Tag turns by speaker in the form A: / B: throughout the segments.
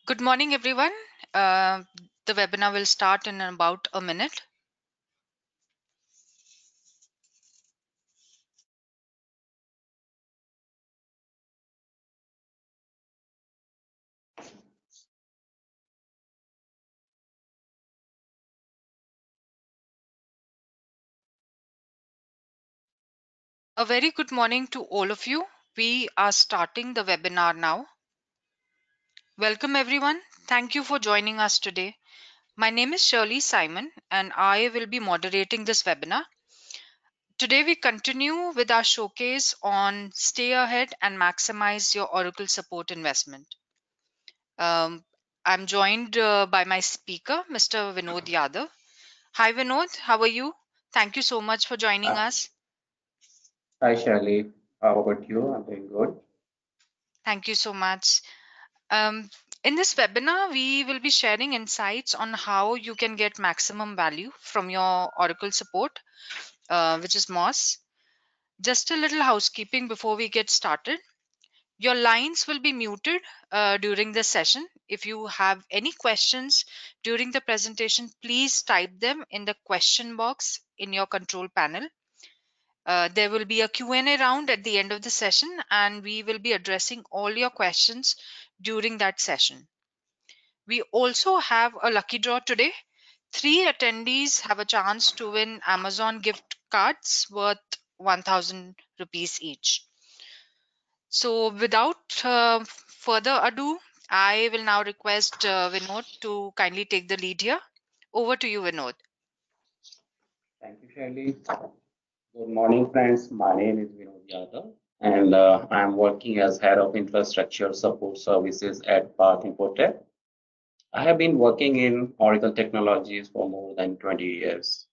A: Good morning, everyone. Uh, the webinar will start in about a minute. A very good morning to all of you. We are starting the webinar now. Welcome, everyone. Thank you for joining us today. My name is Shirley Simon, and I will be moderating this webinar. Today, we continue with our showcase on stay ahead and maximize your Oracle support investment. I'm joined by my speaker, Mr. Vinod Yadav. Hi, Vinod. How are you? Thank you so much for joining us.
B: Hi, Shirley. How about you? I'm doing good.
A: Thank you so much. Um, in this webinar, we will be sharing insights on how you can get maximum value from your Oracle support, which is MOS. Just a little housekeeping before we get started. Your lines will be muted during the session. If you have any questions during the presentation, please type them in the question box in your control panel. There will be a Q&A round at the end of the session, and we will be addressing all your questions during that session. We also have a lucky draw today. 3 attendees have a chance to win Amazon gift cards worth 1,000 rupees each. So without further ado, I will now request Vinod to kindly take the lead here. Over to you, Vinod.
B: Thank you, Shirley. Good morning, friends. My name is Vinod Yadav, and I'm working as Head of Infrastructure Support Services at pathinfotech. I have been working in Oracle technologies for more than 20 years.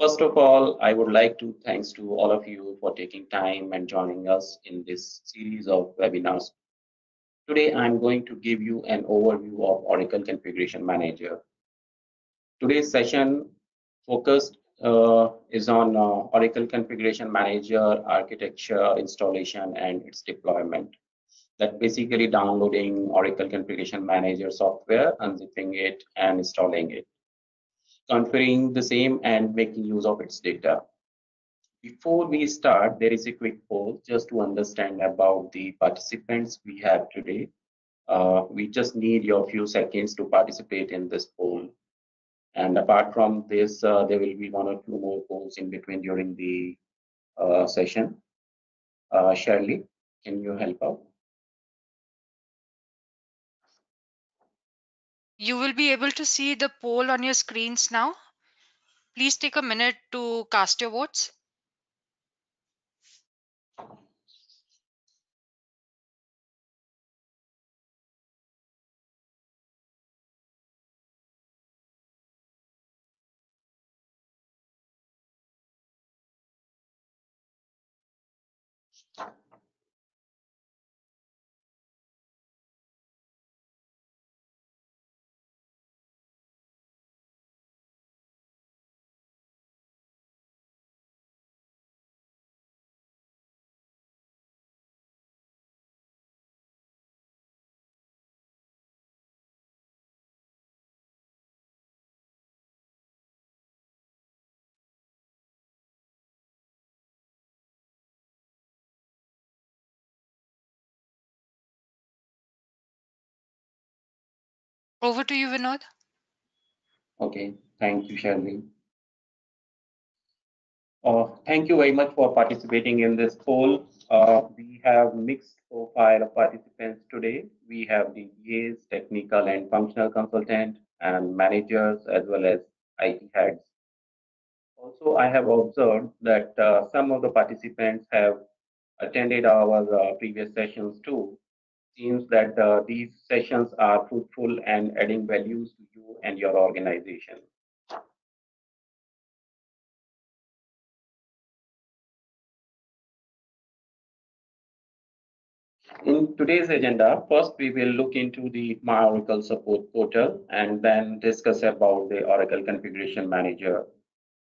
B: First of all, I would like to thanks to all of you for taking time and joining us in this series of webinars. Today, I'm going to give you an overview of Oracle Configuration Manager. Today's session focused is on Oracle Configuration Manager, architecture, installation, and its deployment. That basically downloading Oracle Configuration Manager software, unzipping it, and installing it, configuring the same and making use of its data. Before we start, there is a quick poll just to understand about the participants we have today. We just need your few seconds to participate in this poll. And apart from this, there will be one or two more polls in between during the session. Shirley, can you help out?
A: You will be able to see the poll on your screens now. Please take a minute to cast your votes. Over to you, Vinod.
B: Okay, thank you, Shirley. Thank you very much for participating in this poll. We have mixed profile of participants today. We have the DAs, technical and functional consultant, and managers, as well as IT heads. Also, I have observed that some of the participants have attended our previous sessions too. Seems that these sessions are fruitful and adding values to you and your organization. In today's agenda, first we will look into the My Oracle Support Portal and then discuss about the Oracle Configuration Manager.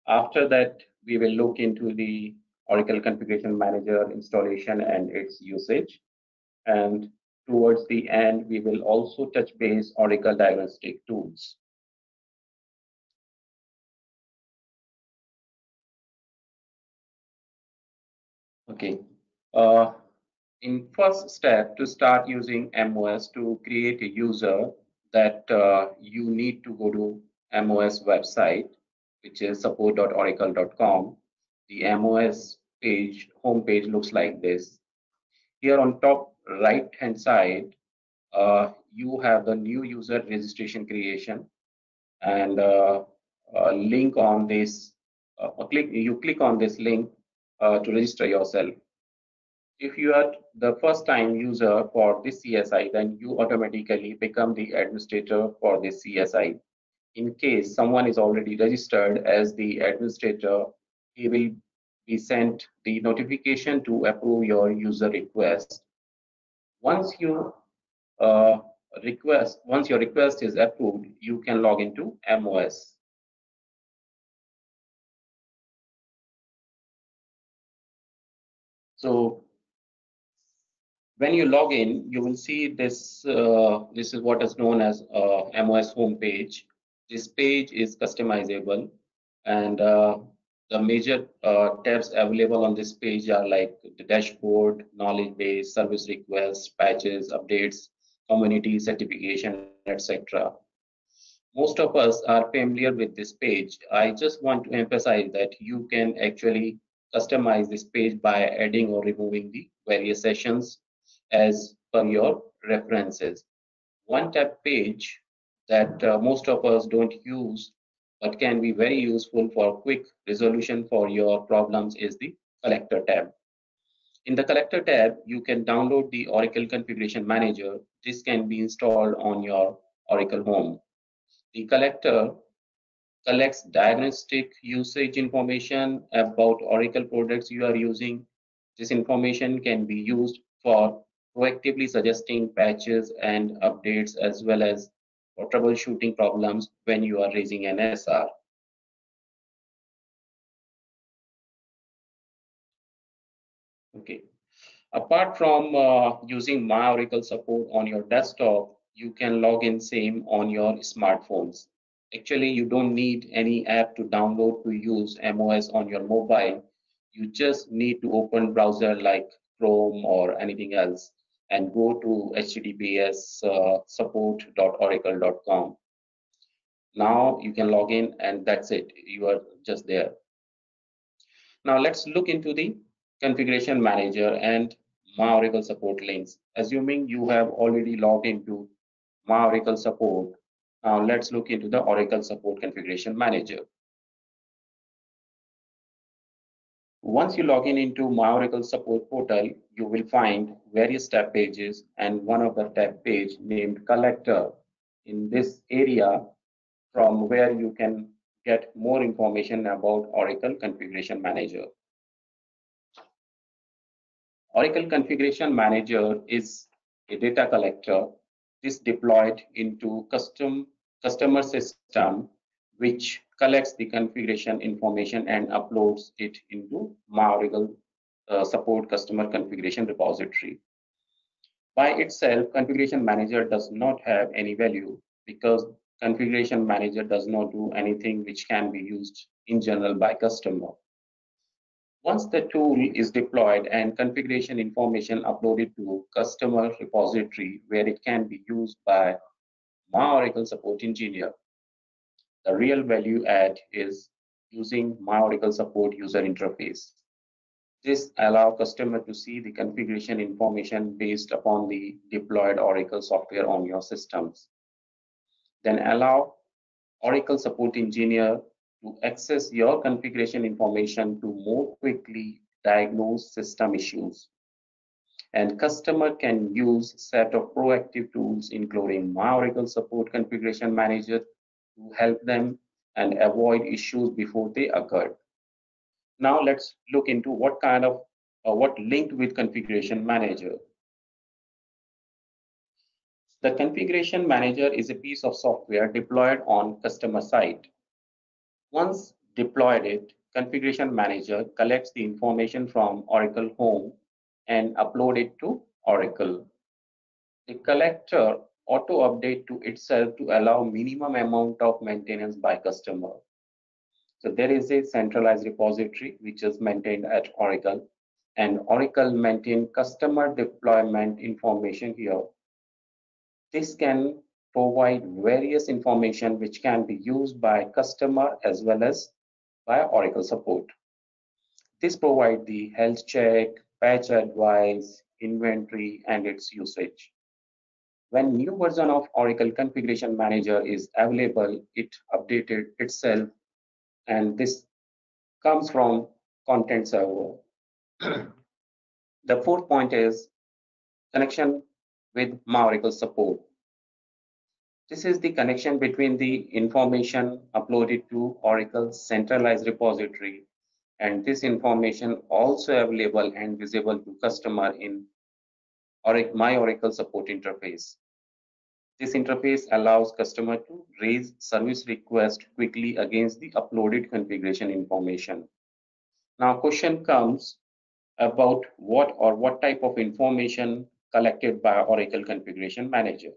B: After that, we will look into the Oracle Configuration Manager installation and its usage. And towards the end, we will also touch base Oracle Diagnostic Tools. Okay. Uh, in first step, to start using MOS to create a user, that you need to go to MOS website, which is support.oracle.com. The MOS page, home page looks like this. Here on top right hand side, you have the new user registration creation, and a link on this. You click on this link to register yourself. If you are the first time user for this CSI, then you automatically become the administrator for this CSI. In case someone is already registered as the administrator, he will be sent the notification to approve your user request. Once you once your request is approved, you can log into MOS. So when you log in, you will see this. This is what is known as MOS homepage. This page is customizable, and the major tabs available on this page are like the dashboard, knowledge base, service requests, patches, updates, community certification, etc. Most of us are familiar with this page. I just want to emphasize that you can actually customize this page by adding or removing the various sessions as per your references. One tab page that most of us don't use but can be very useful for quick resolution for your problems is the collector tab. In the collector tab, you can download the Oracle Configuration Manager. This can be installed on your Oracle Home. The collector collects diagnostic usage information about Oracle products you are using. This information can be used for proactively suggesting patches and updates as well as for troubleshooting problems when you are raising an SR. Okay. Apart from using My Oracle support on your desktop, you can log in same on your smartphones. Actually, you don't need any app to download to use MOS on your mobile. You just need to open browser like Chrome or anything else and go to https support.oracle.com. Now you can log in and that's it. You are just there. Now let's look into the configuration manager and My Oracle support links. Assuming you have already logged into My Oracle support, now let's look into the Oracle support configuration manager. Once you log in into My Oracle support portal, you will find various tab pages and one of the tab page named collector. In this area, from where you can get more information about Oracle configuration manager. Oracle Configuration Manager is a data collector. This deployed into customer system, which collects the configuration information and uploads it into My Oracle support customer configuration repository. By itself, Configuration Manager does not have any value because Configuration Manager does not do anything which can be used in general by customer. Once the tool is deployed and configuration information uploaded to customer repository where it can be used by My Oracle support engineer, the real value add is using My Oracle support user interface. This allows customer to see the configuration information based upon the deployed Oracle software on your systems. Then allow Oracle support engineer to access your configuration information to more quickly diagnose system issues. And customer can use set of proactive tools, including My Oracle Support Configuration Manager, to help them and avoid issues before they occur. Now let's look into what linked with Configuration Manager. The Configuration Manager is a piece of software deployed on customer site. Once deployed it, Configuration Manager collects the information from Oracle Home and upload it to Oracle. The collector auto update to itself to allow minimum amount of maintenance by customer. So there is a centralized repository which is maintained at Oracle, and Oracle maintain customer deployment information here. This can provide various information which can be used by customer as well as by Oracle support. This provides the health check, patch advice, inventory, and its usage. When new version of Oracle Configuration Manager is available, it updated itself, and this comes from content server. The fourth point is connection with my Oracle support. This is the connection between the information uploaded to Oracle's centralized repository, and this information also available and visible to customer in My Oracle support interface. This interface allows customer to raise service request quickly against the uploaded configuration information. Now question comes about what type of information collected by Oracle Configuration Manager.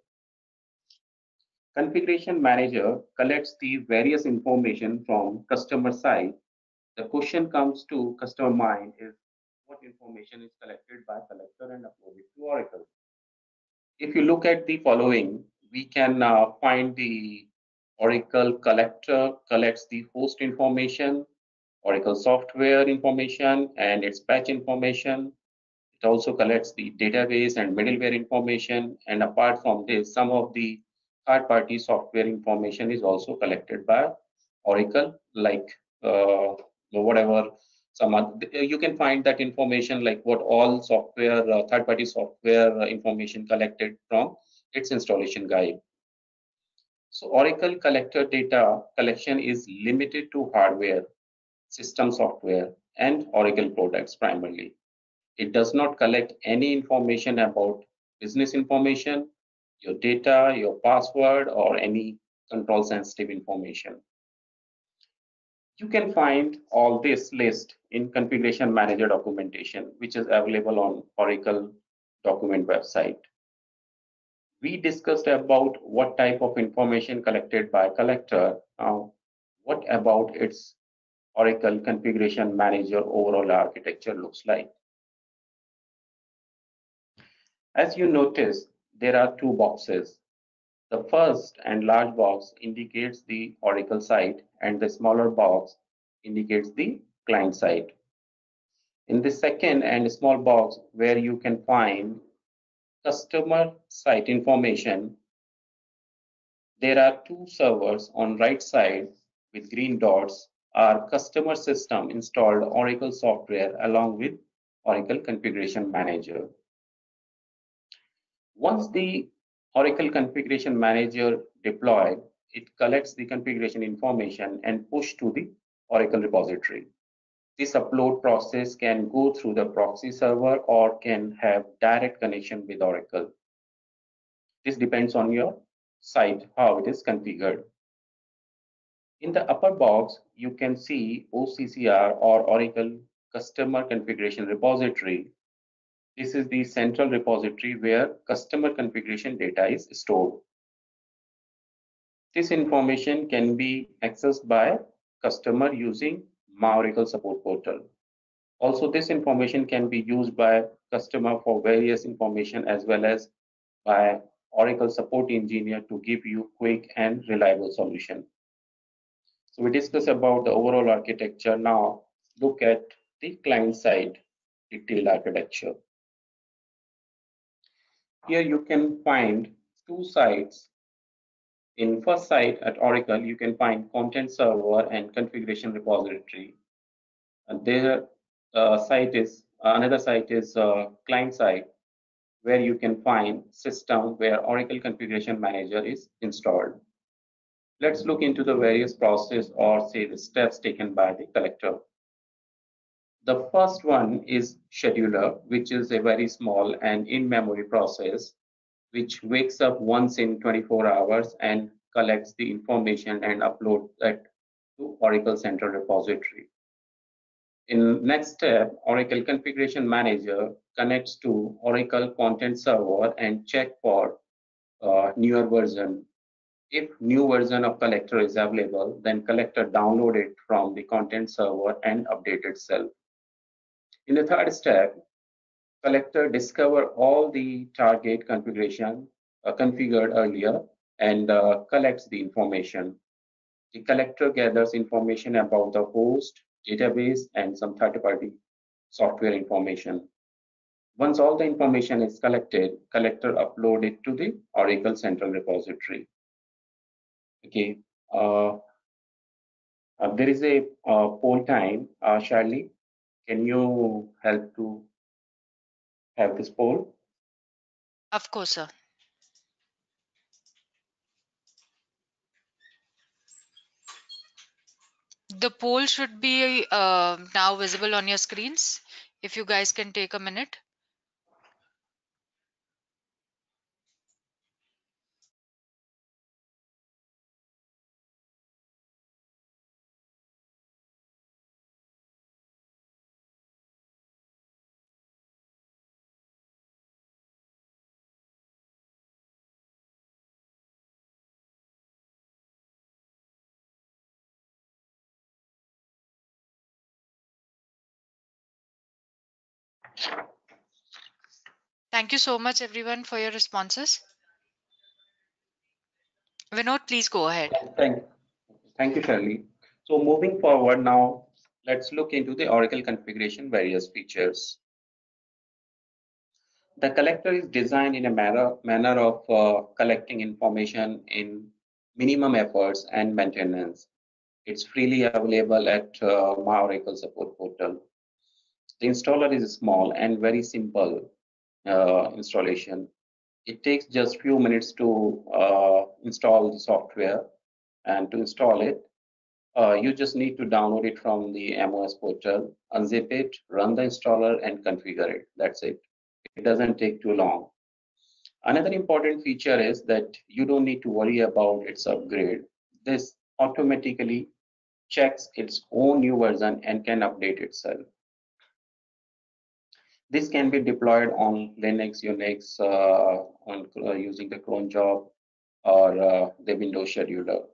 B: Configuration Manager collects the various information from customer side. The question comes to customer mind is what information is collected by collector and uploaded to Oracle. If you look at the following, we can find the Oracle collector collects the host information, Oracle software information, and its patch information. It also collects the database and middleware information. And apart from this, some of the third-party software information is also collected by Oracle, like whatever you can find that information like what all software, third-party software information collected from its installation guide. So Oracle collector data collection is limited to hardware, system software, and Oracle products primarily. It does not collect any information about business information, your data, your password, or any control sensitive information. You can find all this list in Configuration Manager documentation, which is available on Oracle document website. We discussed about what type of information collected by collector. Now, what about its Oracle Configuration Manager overall architecture looks like? As you notice, there are two boxes. The first and large box indicates the Oracle site, and the smaller box indicates the client site. In the second and small box, where you can find customer site information, there are two servers on right side with green dots are customer system installed Oracle software along with Oracle Configuration Manager. Once the Oracle Configuration Manager deployed, it collects the configuration information and push to the Oracle repository. This upload process can go through the proxy server or can have direct connection with Oracle. This depends on your site, how it is configured. In the upper box, you can see OCCR or Oracle Customer Configuration Repository. This is the central repository where customer configuration data is stored. This information can be accessed by customer using My Oracle Support Portal. Also, this information can be used by customer for various information as well as by Oracle Support Engineer to give you quick and reliable solution. So we discussed about the overall architecture. Now look at the client side detailed architecture. Here you can find two sites. In first site at Oracle, you can find content server and configuration repository. And there site is another site is client side where you can find system where Oracle Configuration Manager is installed. Let's look into the various process or say the steps taken by the collector. The first one is scheduler, which is a very small and in-memory process, which wakes up once in 24 hours and collects the information and uploads it to Oracle Central Repository. In next step, Oracle Configuration Manager connects to Oracle Content Server and check for newer version. If new version of collector is available, then collector download it from the content server and update itself. In the third step, collector discover all the target configuration configured earlier and collects the information. The collector gathers information about the host, database, and some third-party software information. Once all the information is collected, collector upload it to the Oracle Central Repository. Okay. There is a poll time. Charlie, can you help to have this poll?
A: Of course, sir. The poll should be now visible on your screens. If you guys can take a minute. Thank you so much, everyone, for your responses. Vinod, please go ahead.
B: Thank you, Shirley. So moving forward now, let's look into the Oracle configuration various features. The collector is designed in a manner of collecting information in minimum efforts and maintenance. It's freely available at My Oracle Support Portal. The installer is small and very simple installation. It takes just few minutes to install the software, and to install it, you just need to download it from the MOS portal, unzip it, run the installer, and configure it. That's it. It doesn't take too long. Another important feature is that you don't need to worry about its upgrade. This automatically checks its own new version and can update itself. This can be deployed on Linux, Unix, using the cron job or the Windows scheduler.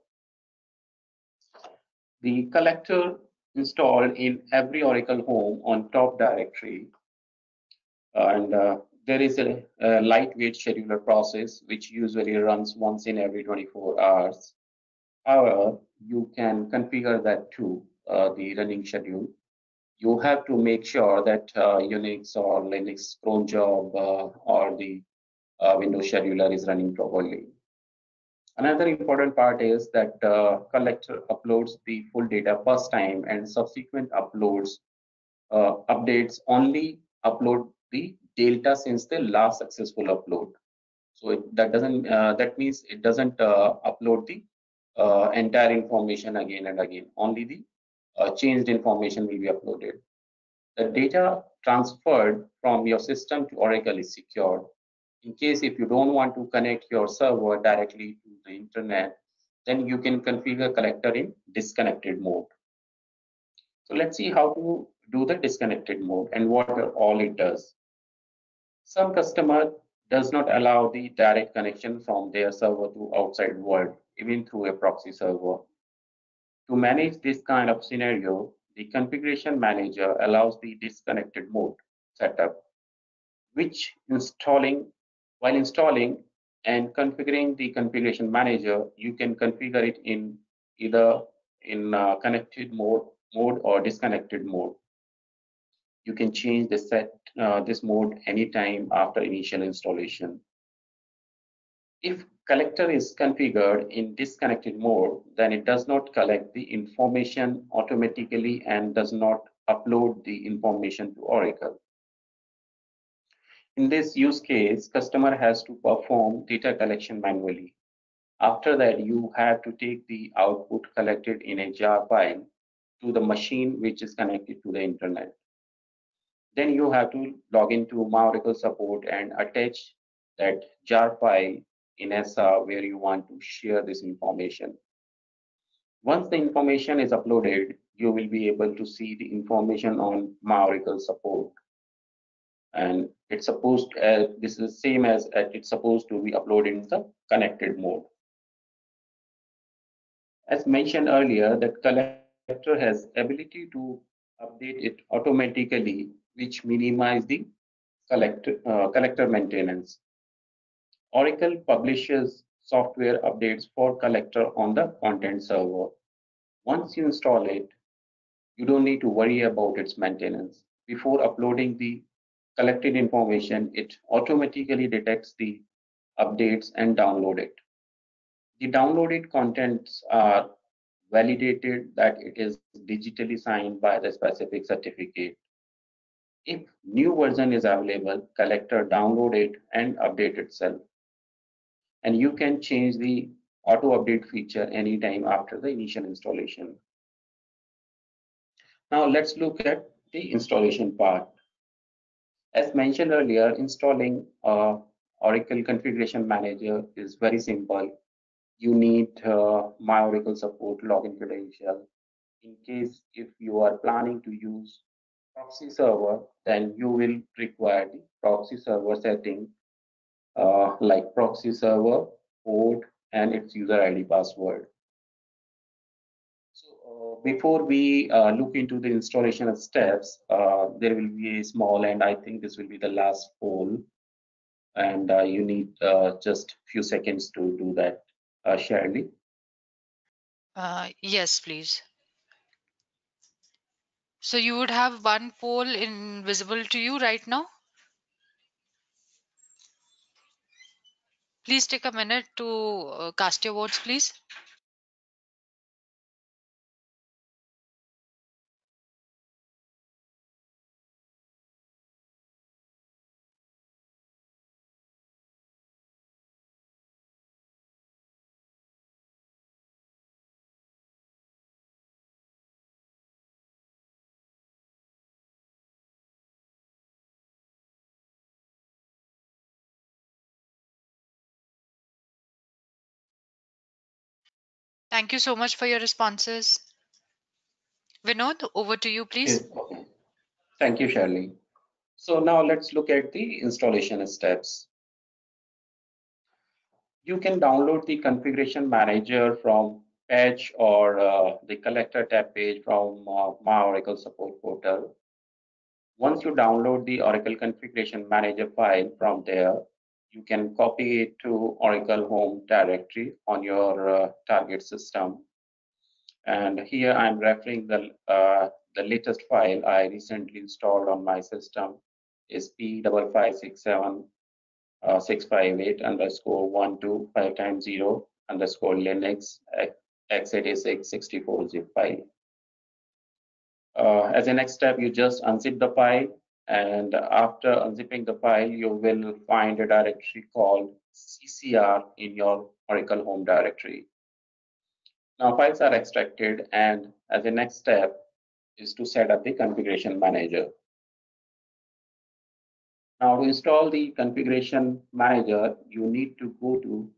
B: The collector installed in every Oracle home on top directory, and there is a lightweight scheduler process which usually runs once in every 24 hours. However, you can configure that too, the running schedule. You have to make sure that Unix or Linux cron job or the Windows scheduler is running properly. Another important part is that collector uploads the full data first time, and subsequent updates only upload the data since the last successful upload. So that means it doesn't upload the entire information again and again. Only the changed information will be uploaded. The data transferred from your system to Oracle is secured. In case if you don't want to connect your server directly to the internet, then you can configure collector in disconnected mode. So let's see how to do the disconnected mode and what all it does. Some customer does not allow the direct connection from their server to outside world, even through a proxy server. To manage this kind of scenario, the configuration manager allows the disconnected mode setup, which while installing and configuring the configuration manager, you can configure it in either in connected mode or disconnected mode. You can change this mode anytime after initial installation. If collector is configured in disconnected mode, then it does not collect the information automatically and does not upload the information to Oracle. In this use case, customer has to perform data collection manually. After that, you have to take the output collected in a jar file to the machine which is connected to the internet. Then you have to log into My Oracle support and attach that jar file in ESA where you want to share this information. Once the information is uploaded, you will be able to see the information on my Oracle support. And it's supposed, this is same as it's supposed to be uploaded in the connected mode. As mentioned earlier, that collector has ability to update it automatically, which minimize the collector maintenance. Oracle publishes software updates for collector on the content server. Once you install it, you don't need to worry about its maintenance. Before uploading the collected information, it automatically detects the updates and download it. The downloaded contents are validated that it is digitally signed by the specific certificate. If new version is available, collector download it and update itself. And you can change the auto update feature anytime after the initial installation. Now let's look at the installation part. As mentioned earlier, installing Oracle Configuration Manager is very simple. You need My Oracle Support login credential. In case if you are planning to use proxy server, then you will require the proxy server setting like proxy server, port, and its user ID password. So before we look into the installation steps, there will be a small, and I think this will be the last poll, and you need just few seconds to do that, Shirley.
A: Yes, please. So you would have one poll invisible to you right now. Please take a minute to cast your votes, please. Thank you so much for your responses. Vinod, over to you, please.
B: Okay. Thank you, Shirley. So now let's look at the installation steps. You can download the configuration manager from patch or the collector tab page from my Oracle support portal. Once you download the Oracle configuration manager file from there, you can copy it to Oracle home directory on your target system. And here I'm referring the latest file I recently installed on my system is P5567 658 underscore 125 times 0 underscore Linux x86 64 zip file. As a next step, you just unzip the file, and after unzipping the file, you will find a directory called CCR in your Oracle home directory. Now files are extracted, and as a next step is to set up the configuration manager. Now to install the configuration manager, you need to go to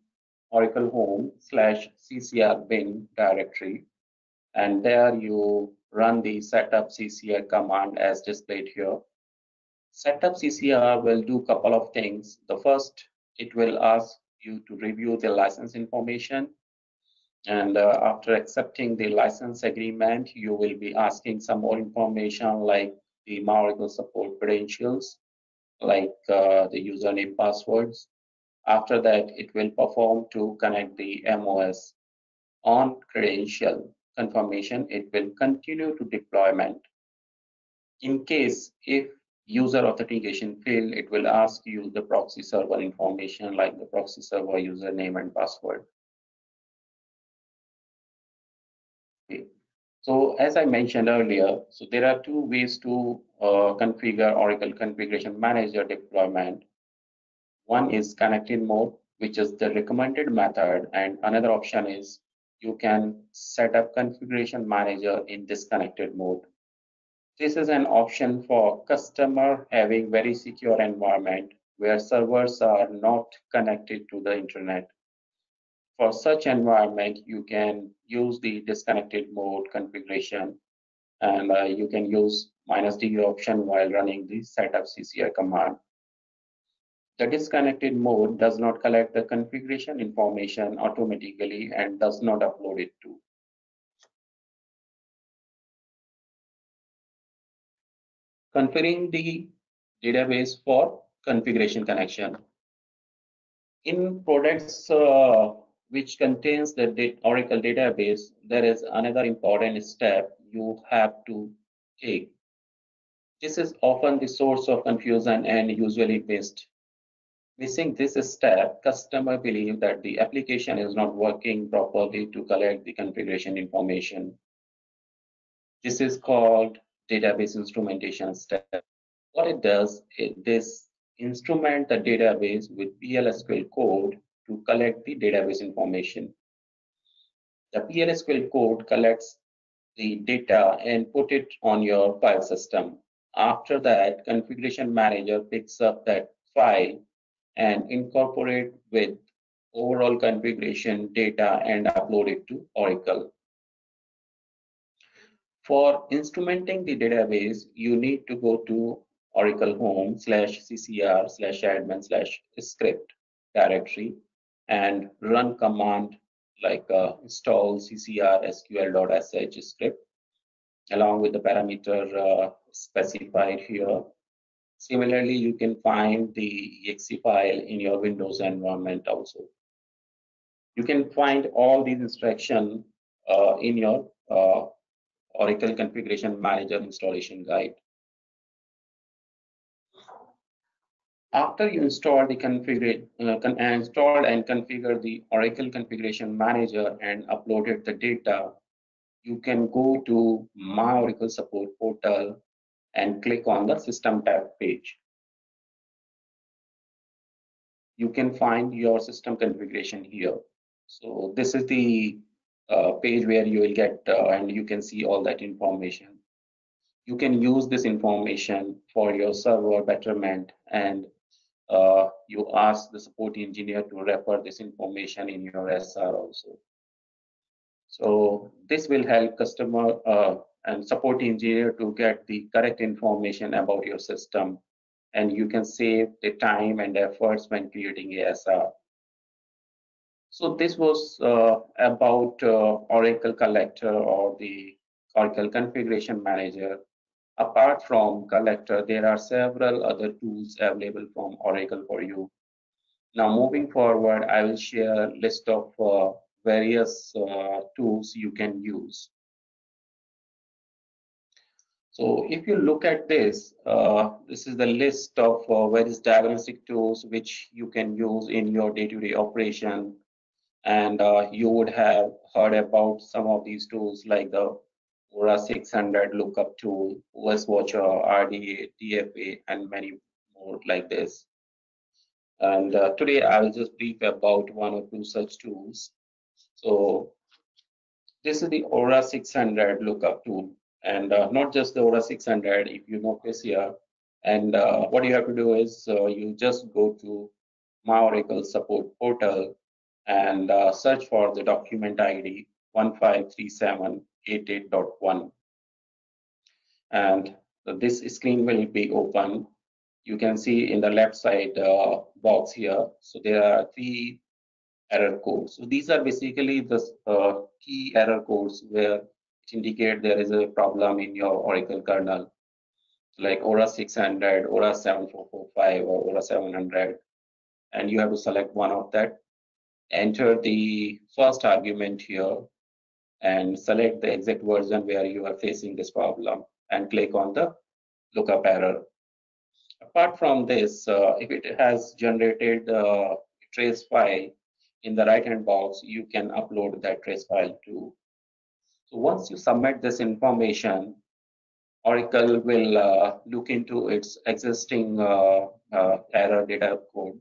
B: Oracle home /ccr bin directory, and there you run the setup ccr command as displayed here. Setup ccr will do a couple of things. The first, it will ask you to review the license information, and after accepting the license agreement, you will be asking some more information like the Oracle support credentials, like the username passwords. After that, it will perform to connect the MOS. On credential confirmation, it will continue to deployment. In case if user authentication failed, it will ask you the proxy server information like the proxy server username and password. Okay. So as I mentioned earlier, so there are two ways to configure Oracle Configuration Manager deployment. One is connected mode, which is the recommended method, and another option is you can set up Configuration Manager in disconnected mode. This is an option for customer having very secure environment where servers are not connected to the internet. For such environment, you can use the disconnected mode configuration. And you can use -d option while running the setup CCR command. The disconnected mode does not collect the configuration information automatically and does not upload it to. Configuring the database for configuration connection. In products which contains the Oracle database, there is another important step you have to take. This is often the source of confusion and usually missed. Missing this step, customer believe that the application is not working properly to collect the configuration information. This is called database instrumentation step. What it does is this instrument the database with PL/SQL code to collect the database information. The PL/SQL code collects the data and put it on your file system. After that, configuration manager picks up that file and incorporate with overall configuration data and upload it to Oracle. For instrumenting the database, you need to go to Oracle Home /CCR/admin/script directory and run command like install ccr sql.sh script along with the parameter specified here. Similarly, you can find the exe file in your Windows environment also. You can find all these instructions in your Oracle Configuration Manager installation guide. After you install the installed and configure the Oracle Configuration Manager and uploaded the data, you can go to My Oracle Support portal and click on the System tab page. You can find your system configuration here. So this is the page where you will get and you can see all that information. You can use this information for your server betterment and you ask the support engineer to refer this information in your SR also. So this will help customer and support engineer to get the correct information about your system, and you can save the time and efforts when creating ASR. So this was about Oracle Collector or the Oracle Configuration Manager. Apart from Collector, there are several other tools available from Oracle for you. Now moving forward, I will share a list of various tools you can use. So if you look at this, this is the list of various diagnostic tools which you can use in your day-to-day operation. And you would have heard about some of these tools like the Aura 600 lookup tool, OS Watcher, RDA, DFA, and many more like this. And today I will just brief about one or two such tools. So this is the Aura 600 lookup tool, and not just the Aura 600. If you notice here, and what you have to do is you just go to My Oracle Support portal and search for the document ID 153788.1, and this screen will be open. You can see in the left side box here. So there are three error codes. So these are basically the key error codes where it indicate there is a problem in your Oracle kernel, like Aura 600, Aura 7445, or Aura 700, and you have to select one of that. Enter the first argument here and select the exact version where you are facing this problem and click on the lookup error. Apart from this, if it has generated a trace file in the right hand box, you can upload that trace file too. So once you submit this information, Oracle will look into its existing error data code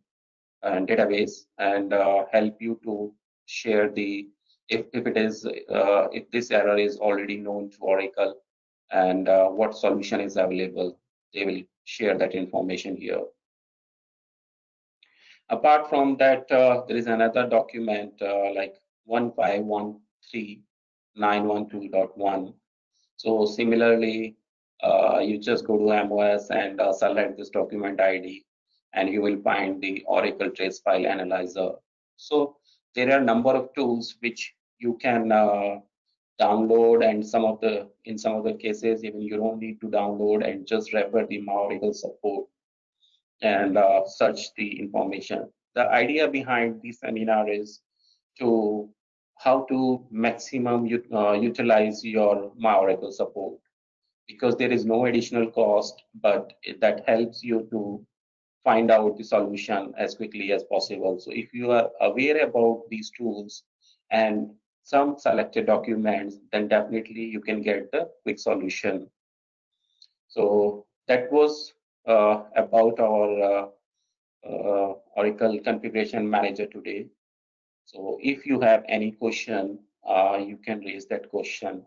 B: and database and help you to share the if it is if this error is already known to Oracle and what solution is available. They will share that information here. Apart from that, there is another document like 1513912.1. So similarly, you just go to MOS and select this document ID, and you will find the Oracle Trace File Analyzer. So there are a number of tools which you can download, and in some of the cases even you don't need to download and just refer the Oracle support and search the information. The idea behind this seminar is to how to maximum utilize your Oracle support, because there is no additional cost, but that helps you to find out the solution as quickly as possible. So if you are aware about these tools and some selected documents, then definitely you can get the quick solution. So that was about our Oracle Configuration Manager today. So if you have any question, you can raise that question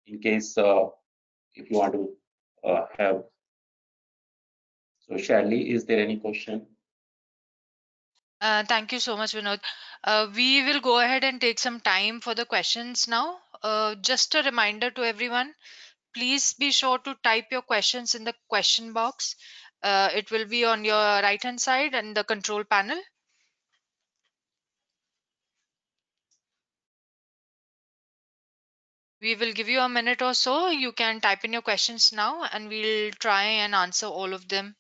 B: in case if you want to have. So Shirley, is there any question?
A: Thank you so much, Vinod. We will go ahead and take some time for the questions now. Just a reminder to everyone, please be sure to type your questions in the question box. It will be on your right hand side and the control panel. We will give you a minute or so. You can type in your questions now and we'll try and answer all of them.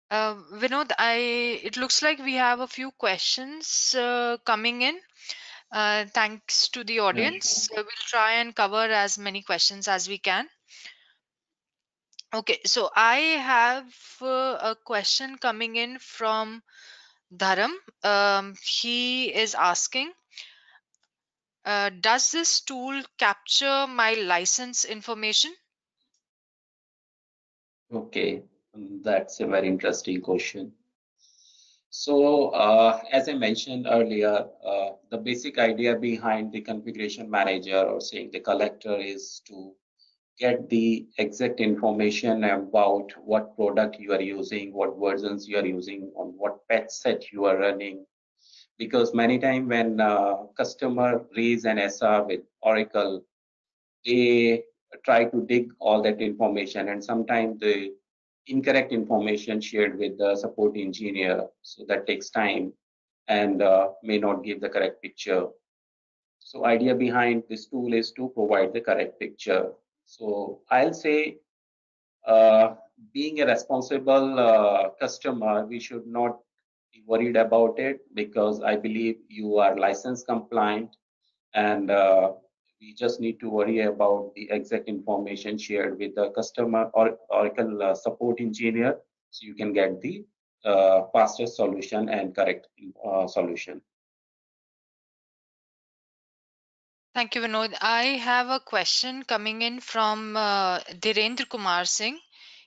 A: Vinod, it looks like we have a few questions coming in. Thanks to the
B: Yeah, sure.
A: audience. We'll try and cover as many questions as we can. Okay, so I have a question coming in from Dharam. He is asking, does this tool capture my license information?
B: Okay, that's a very interesting question. So, as I mentioned earlier, the basic idea behind the configuration manager, or saying the collector, is to get the exact information about what product you are using, what versions you are using, on what patch set you are running. Because many times when customer raise an SR with Oracle, they try to dig all that information, and sometimes the incorrect information shared with the support engineer, so that takes time and may not give the correct picture. So idea behind this tool is to provide the correct picture. So I'll say, uh, being a responsible customer, we should not be worried about it, because I believe you are license compliant, and we just need to worry about the exact information shared with the customer or Oracle support engineer, so you can get the fastest solution and correct solution.
A: Thank you, Vinod. I have a question coming in from Dhirendra Kumar Singh.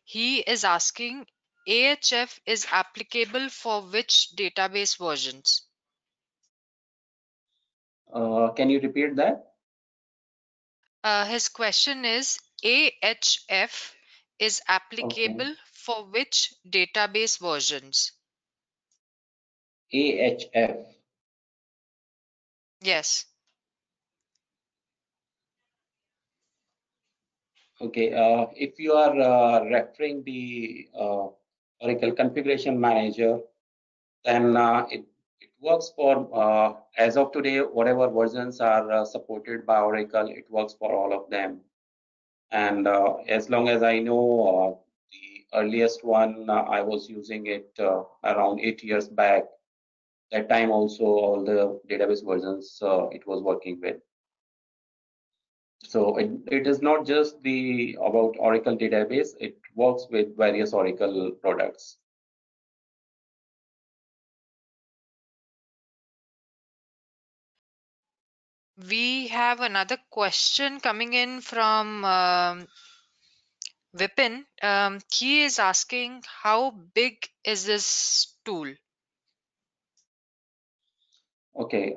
A: He is asking, AHF is applicable for which database versions?
B: Can you repeat that?
A: His question is, AHF is
B: Okay.
A: applicable for which database versions?
B: AHF.
A: Yes.
B: Okay. If you are referring the Oracle Configuration Manager, then it works for, as of today, whatever versions are supported by Oracle, it works for all of them. And as long as I know, the earliest one, I was using it around 8 years back. That time also, all the database versions it was working with. So it is not just the about Oracle database, it works with various Oracle products.
A: We have another question coming in from Vipin. He is asking, how big is this tool?
B: Okay,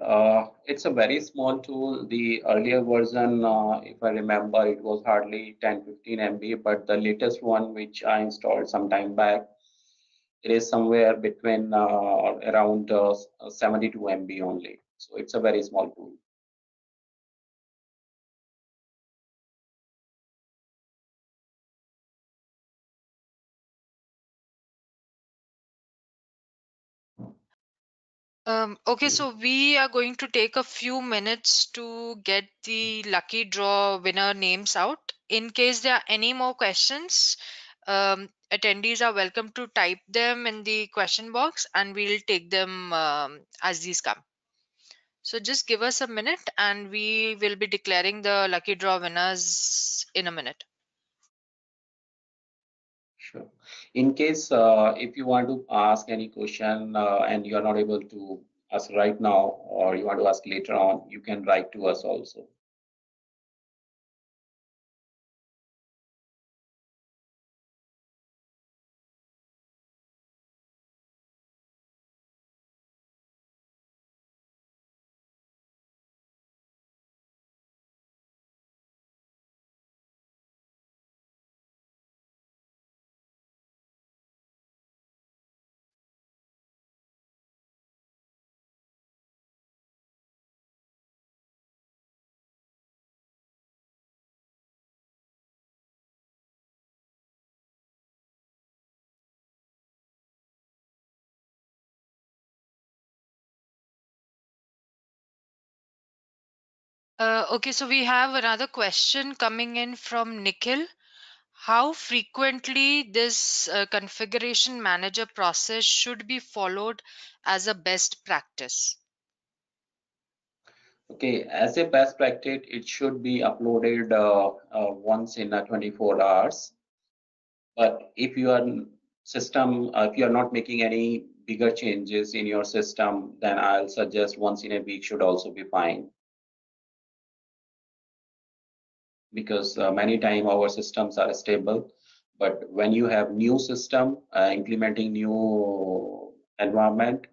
B: it's a very small tool. The earlier version, if I remember, it was hardly 10-15 MB, but the latest one, which I installed some time back, it is somewhere between around 72 MB only. So it's a very small tool.
A: Okay, so we are going to take a few minutes to get the lucky draw winner names out. In case there are any more questions, attendees are welcome to type them in the question box and we'll take them as these come. So just give us a minute and we will be declaring the lucky draw winners in a minute.
B: Sure. In case if you want to ask any question and you are not able to ask right now, or you want to ask later on, you can write to us also.
A: Okay, so we have another question coming in from Nikhil. How frequently this configuration manager process should be followed as a best practice?
B: Okay, as a best practice, it should be uploaded once in 24 hours. But if you are if you are not making any bigger changes in your system, then I'll suggest once in a week should also be fine. Because many time our systems are stable, but when you have new system implementing new environment,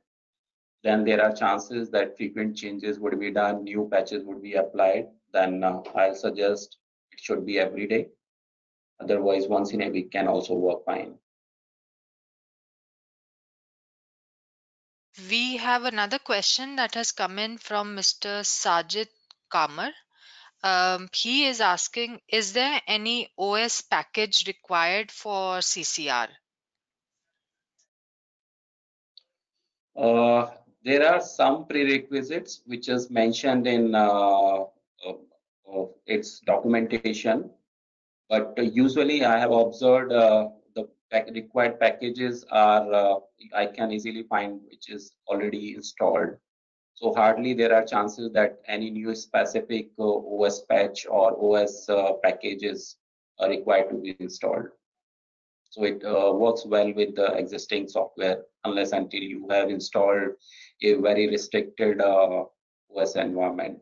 B: then there are chances that frequent changes would be done, new patches would be applied. Then I'll suggest it should be every day. Otherwise, once in a week can also work fine.
A: We have another question that has come in from Mr. Sajid Kamar. He is asking, is there any OS package required for CCR?
B: Uh, there are some prerequisites which is mentioned in its documentation, but usually I have observed the required packages are I can easily find which is already installed. So hardly there are chances that any new specific OS patch or OS packages are required to be installed. So it works well with the existing software unless until you have installed a very restricted OS environment.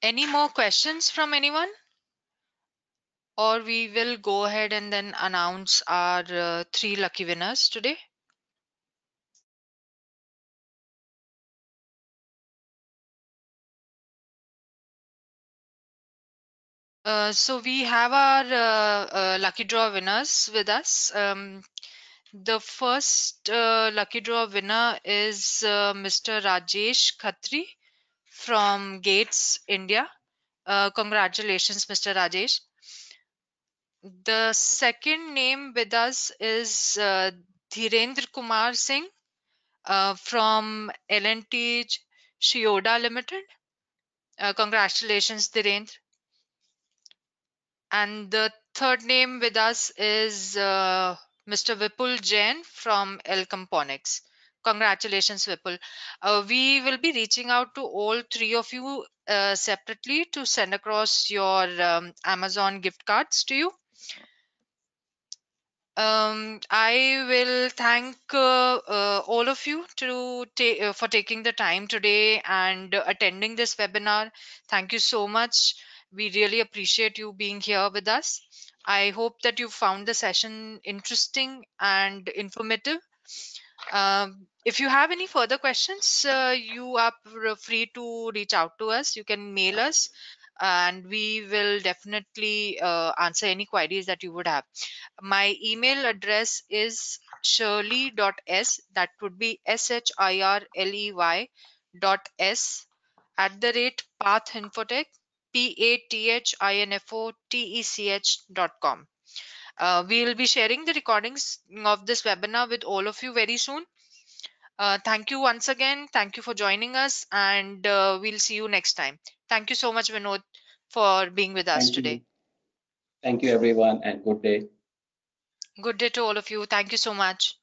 A: Any more questions from anyone? Or we will go ahead and then announce our three lucky winners today. So we have our lucky draw winners with us. The first lucky draw winner is Mr. Rajesh Khatri from Gates, India. Congratulations, Mr. Rajesh. The second name with us is Dhirendra Kumar Singh from L&T Shioda Limited. Congratulations, Dhirendra. And the third name with us is Mr. Vipul Jain from L Components. Congratulations, Vipul. We will be reaching out to all three of you separately to send across your Amazon gift cards to you. I will thank all of you for taking the time today and attending this webinar. Thank you so much. We really appreciate you being here with us. I hope that you found the session interesting and informative. If you have any further questions, you are free to reach out to us. You can mail us, and we will definitely answer any queries that you would have. My email address is shirley.s, that would be shirley dot s at the rate pathinfotech, pathinfotech.com. We'll be sharing the recordings of this webinar with all of you very soon. Thank you once again. Thank you for joining us, and we'll see you next time. Thank you so much, Vinod, for being with us
B: Thank
A: today.
B: you. Thank you, everyone, and good day.
A: Good day to all of you. Thank you so much.